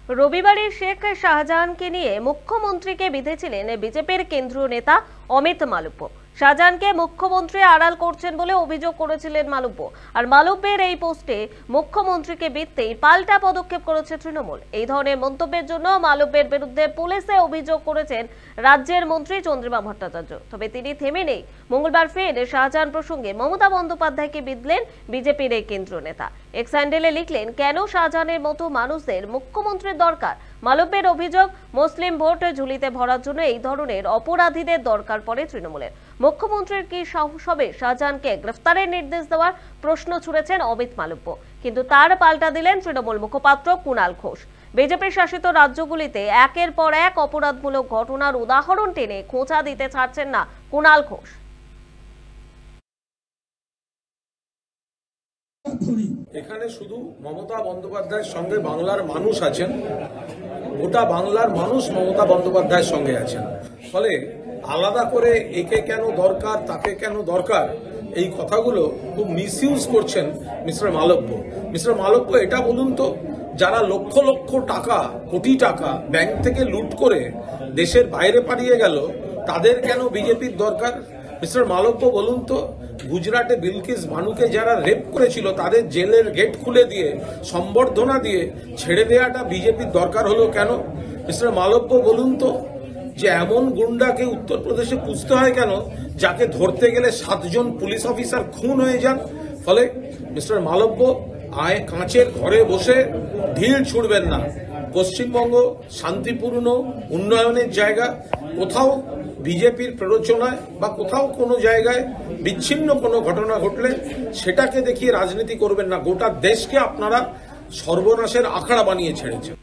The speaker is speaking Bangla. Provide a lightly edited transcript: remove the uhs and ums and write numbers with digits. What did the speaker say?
রবিবারে শেখ শাহজাহানকে নিয়ে মুখ্যমন্ত্রীকে বিঁধেছিলেন বিজেপির কেন্দ্রীয় নেতা অমিত মালব্য। শাহজাহানকে মুখ্যমন্ত্রী আড়াল করছেন বলে অভিযোগ করেছিলেন মালব্য। আর মালব্যের এই পোস্টে মুখ্যমন্ত্রীকে বিঁধতেই পাল্টা পদক্ষেপ করেছে তৃণমূল। এই ধরনের মন্তব্যের জন্য মালব্যের বিরুদ্ধে পুলিশে অভিযোগ করেছেন রাজ্যের মন্ত্রী চন্দ্রিমা ভট্টাচার্য। তবে তিনি থেমে নেই। মঙ্গলবার ফের শাহজাহান প্রসঙ্গে মমতা বন্দ্যোপাধ্যায়কে বিঁধলেন বিজেপির এই কেন্দ্রীয় নেতা। এক্স হ্যান্ডেলে লিখলেন, কেন শাহজাহানের মতো মানুষদের মুখ্যমন্ত্রীর দরকার। মালব্যের অভিযোগ, মুসলিম ভোট ঝুলিতে ভরার জন্য এই ধরনের অপরাধীদের দরকার পড়ে তৃণমূলের। মুখ্যমন্ত্রীর কি সাহস হবে শাহজাহানকে গ্রেফতারের নির্দেশ দেওয়ার? প্রশ্ন ছুড়েছেন অমিত মালব্য। কিন্তু তার পাল্টা দিলেন তৃণমূল মুখপাত্র কুণাল ঘোষ। বিজেপি শাসিত রাজ্যগুলিতে একের পর এক অপরাধমূলক ঘটনার উদাহরণ টেনে খোঁচা দিতে ছাড়ছেন না কুণাল ঘোষ। এখানে শুধু মমতা বন্দ্যোপাধ্যায়ের সঙ্গে বাংলার মানুষ আছেন, গোটা বাংলার মানুষ মমতা বন্দ্যোপাধ্যায়ের সঙ্গে আছেন। ফলে আলাদা করে একে কেন দরকার, তাকে কেন দরকার, এই কথাগুলো খুব মিসইউজ করছেন মিস্টার মালব্য। মিস্টার মালব্য, এটা বলুন তো, যারা লক্ষ লক্ষ টাকা, কোটি টাকা ব্যাংক থেকে লুট করে দেশের বাইরে পালিয়ে গেল, তাদের কেন বিজেপির দরকার? মিস্টার মালব্য, বলুন তো, গুজরাটে বিলকিস বানুকে যারা রেপ করেছিল তাদের জেলের গেট খুলে দিয়ে সম্বর্ধনা দিয়ে ছেড়ে দেওয়াটা বিজেপির দরকার হলো কেন? মিস্টার মালব্য, বলুন তো, যে এমন গুন্ডাকে উত্তরপ্রদেশে পুষতে হয় কেন যাকে ধরতে গেলে 7 জন পুলিশ অফিসার খুন হয়ে যান? ফলে মিস্টার মালব্য, কাঁচের ঘরে বসে ঢিল ছুড়বেন না। পশ্চিমবঙ্গ শান্তিপূর্ণ উন্নয়নের জায়গা। কোথাও বিজেপির প্ররোচনায় বা কোথাও কোনো জায়গায় বিচ্ছিন্ন কোনো ঘটনা ঘটলে সেটাকে দেখিয়ে রাজনীতি করবেন না। গোটা দেশকে আপনারা সর্বনাশের আখড়া বানিয়ে ছেড়েছেন।